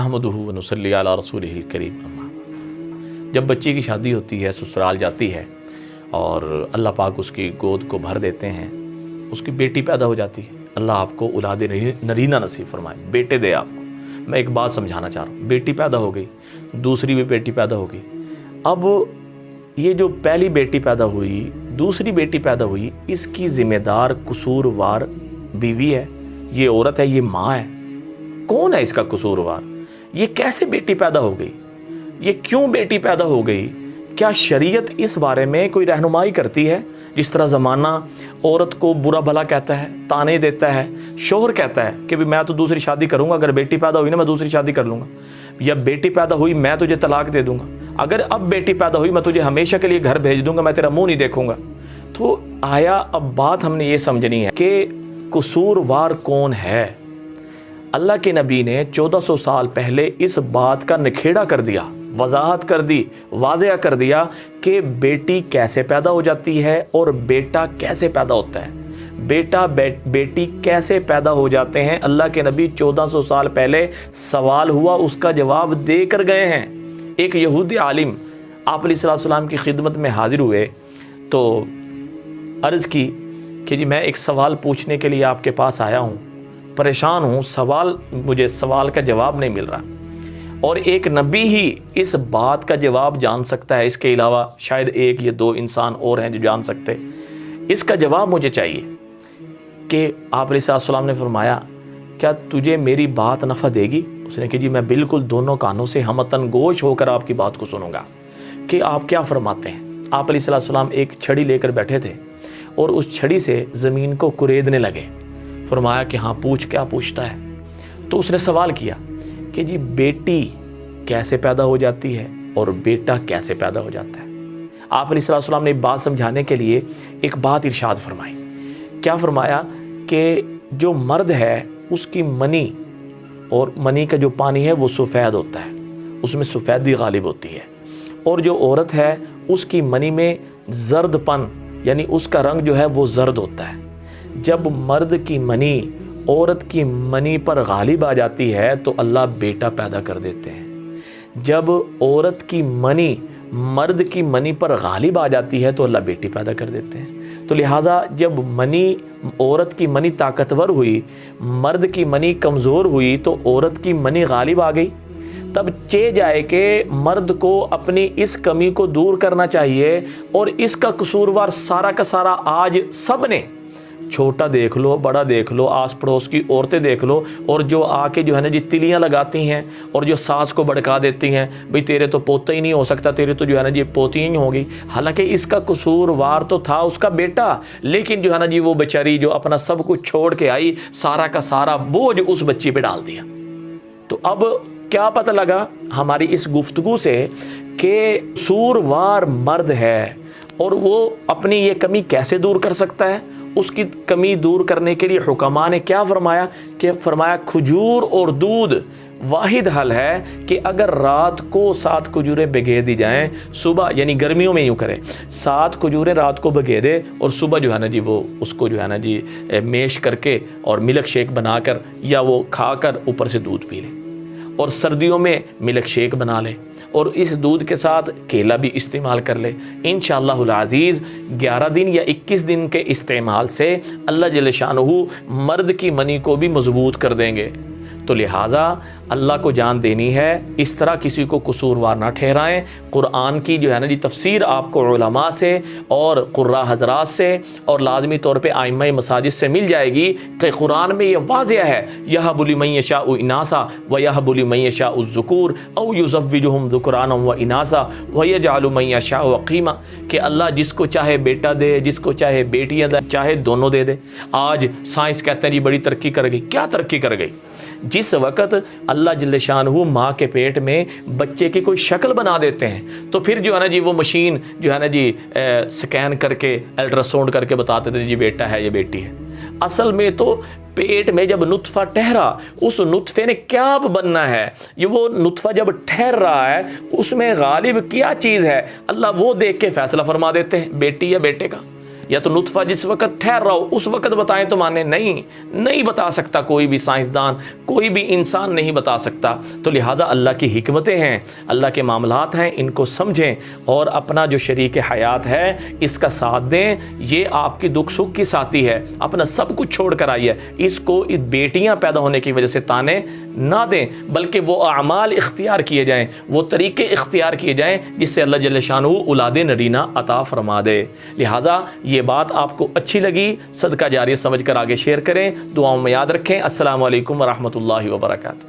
नहमदुहु व नुसल्ली अला रसूलिहिल करीम। अम्मा बाद। जब बच्ची की शादी होती है, ससुराल जाती है और अल्लाह पाक उसकी गोद को भर देते हैं, उसकी बेटी पैदा हो जाती है। अल्लाह आपको औलाद नरीना नसीब फरमाए, बेटे दे आपको। मैं एक बात समझाना चाह रहा हूँ, बेटी पैदा हो गई, दूसरी भी बेटी पैदा हो गई। अब ये जो पहली बेटी पैदा हुई, दूसरी बेटी पैदा हुई, इसकी ज़िम्मेदार कसूरवार बीवी है, ये औरत है, ये माँ है। कौन है इसका कसूरवार? ये कैसे बेटी पैदा हो गई? ये क्यों बेटी पैदा हो गई? क्या शरीयत इस बारे में कोई रहनुमाई करती है? जिस तरह ज़माना औरत को बुरा भला कहता है, ताने देता है, शोहर कहता है कि भी मैं तो दूसरी शादी करूँगा, अगर बेटी पैदा हुई ना मैं दूसरी शादी कर लूँगा, या बेटी पैदा हुई मैं तुझे तलाक दे दूँगा, अगर अब बेटी पैदा हुई मैं तुझे हमेशा के लिए घर भेज दूँगा, मैं तेरा मुँह नहीं देखूँगा। तो आया अब बात हमने ये समझनी है कि कसूरवार कौन है। अल्लाह के नबी ने 1400 साल पहले इस बात का निखेड़ा कर दिया, वजाहत कर दी, वाज़ेह कर दिया कि बेटी कैसे पैदा हो जाती है और बेटा कैसे पैदा होता है। बेटा बेटी कैसे पैदा हो जाते हैं, अल्लाह के नबी 1400 साल पहले सवाल हुआ, उसका जवाब दे कर गए हैं। एक यहूदी आलिम आप अलैहिस्सलाम की खिदमत में हाजिर हुए तो अर्ज़ की कि जी मैं एक सवाल पूछने के लिए आपके पास आया हूँ, परेशान हूँ, मुझे सवाल का जवाब नहीं मिल रहा, और एक नबी ही इस बात का जवाब जान सकता है, इसके अलावा शायद एक या दो इंसान और हैं जो जान सकते। इसका जवाब मुझे चाहिए कि आप अलैहिस्सलाम ने फरमाया क्या तुझे मेरी बात नफ़ा देगी? उसने कहा जी मैं बिल्कुल दोनों कानों से हमतन गोश होकर आपकी बात को सुनूंगा कि आप क्या फरमाते हैं। आप अलैहिस्सलाम एक छड़ी लेकर बैठे थे और उस छड़ी से ज़मीन को कुरेदने लगे। फरमाया कि हाँ पूछ, क्या पूछता है? तो उसने सवाल किया कि जी बेटी कैसे पैदा हो जाती है और बेटा कैसे पैदा हो जाता है। आप अलैहिस्सलाम ने बात समझाने के लिए एक बात इरशाद फरमाई। क्या फरमाया कि जो मर्द है उसकी मनी, और मनी का जो पानी है वो सफ़ेद होता है, उसमें सफ़ेदी गालिब होती है, और जो औरत है उसकी मनी में जर्दपन यानी उसका रंग जो है वो जर्द होता है। जब मर्द की मनी औरत की मनी पर गालिब आ जाती है तो अल्लाह बेटा पैदा कर देते हैं। जब औरत की मनी मर्द की मनी पर गालिब आ जाती है तो अल्लाह बेटी पैदा कर देते हैं। तो लिहाजा जब मनी औरत की मनी ताकतवर हुई, मर्द की मनी कमज़ोर हुई, तो औरत की मनी गालिब आ गई। तब चे जाए कि मर्द को अपनी इस कमी को दूर करना चाहिए, और इसका कसूरवार सारा का सारा आज सब ने, छोटा देख लो, बड़ा देख लो, आस पड़ोस की औरतें देख लो, और जो आके जो है ना जी तिलियां लगाती हैं और जो सास को भड़का देती हैं, भाई तेरे तो पोता ही नहीं हो सकता, तेरे तो जो है ना जी पोती ही होगी। हालांकि इसका कसूरवार तो था उसका बेटा, लेकिन जो है ना जी वो बेचारी जो अपना सब कुछ छोड़ के आई, सारा का सारा बोझ उस बच्ची पे डाल दिया। तो अब क्या पता लगा हमारी इस गुफ्तगू से कि कसूरवार मर्द है और वो अपनी ये कमी कैसे दूर कर सकता है। उसकी कमी दूर करने के लिए हुक्मा ने क्या फरमाया कि फरमाया खजूर और दूध वाहिद हल है कि अगर रात को 7 खजूरें भिगो दी जाएं, सुबह यानी गर्मियों में यूँ करें 7 खजूरें रात को भिगो दे और सुबह जो है ना जी वो उसको जो है ना जी मेश करके और मिल्क शेक बनाकर या वो खाकर ऊपर से दूध पी ले, और सर्दियों में मिल्क शेक बना ले और इस दूध के साथ केला भी इस्तेमाल कर ले। इंशाअल्लाहुल अज़ीज़ 11 दिन या 21 दिन के इस्तेमाल से अल्लाह जल्ल शानुहु मर्द की मनी को भी मजबूत कर देंगे। तो लिहाजा अल्लाह को जान देनी है, इस तरह किसी को कसूरवार ना ठहराएं। कुरान की जो है ना जी तफसीर आपको उलमा से और कुर्रा हजरात से और लाजमी तौर पे आइम्मा मसाजिद से मिल जाएगी कि कुरान में ये वाज़िह है यहबु लिमन यशाउ इनासा व यहबु लिमन यशाउ ज़ुकूर औ युज़व्विजुहुम ज़ुकराना व इनासा व यजअलु मन यशाउ अक़ीमा, कि अल्लाह जिसको चाहे बेटा दे, जिसको चाहे बेटियाँ दे, चाहे दोनों दे दे। आज साइंस कहते हैं जी बड़ी तरक्की कर गई। क्या तरक्की कर गई? जिस वक़्त अल्लाह जल्ल शानुहु माँ के पेट में बच्चे की कोई शक्ल बना देते हैं तो फिर जो है ना जी वो मशीन जो है ना जी स्कैन करके अल्ट्रासाउंड करके बताते थे जी बेटा है ये बेटी है। असल में तो पेट में जब नुत्फ़ा ठहरा, उस नुत्फ़े ने क्या बनना है, ये वो नुत्फ़ा जब ठहर रहा है उसमें गालिब क्या चीज़ है, अल्लाह वो देख के फ़ैसला फरमा देते हैं बेटी या बेटे का। یا تو نطفہ جس وقت ٹھہر رہا ہو اس وقت بتائیں تو مانے، نہیں بتا سکتا کوئی بھی سائنسدان، کوئی بھی انسان نہیں بتا سکتا۔ تو لہٰذا اللہ کی حکمتیں ہیں، اللہ کے معاملات ہیں، ان کو سمجھیں اور اپنا جو شریک حیات ہے اس کا ساتھ دیں۔ یہ آپ کی دکھ سکھ کی ساتھی ہے، اپنا سب کچھ چھوڑ کر آئی ہے، اس کو بیٹیاں پیدا ہونے کی وجہ سے تانے نہ دیں، بلکہ وہ اعمال اختیار کیے جائیں، وہ طریقے اختیار کیے جائیں جس سے اللہ جل شانہ اولاد نرینہ عطا فرما دے۔ لہٰذا یہ بات آپ کو اچھی لگی، صدقہ جاریہ سمجھ کر آگے شیئر کریں، دعاؤں میں یاد رکھیں۔ السلام علیکم ورحمۃ اللہ وبرکاتہ۔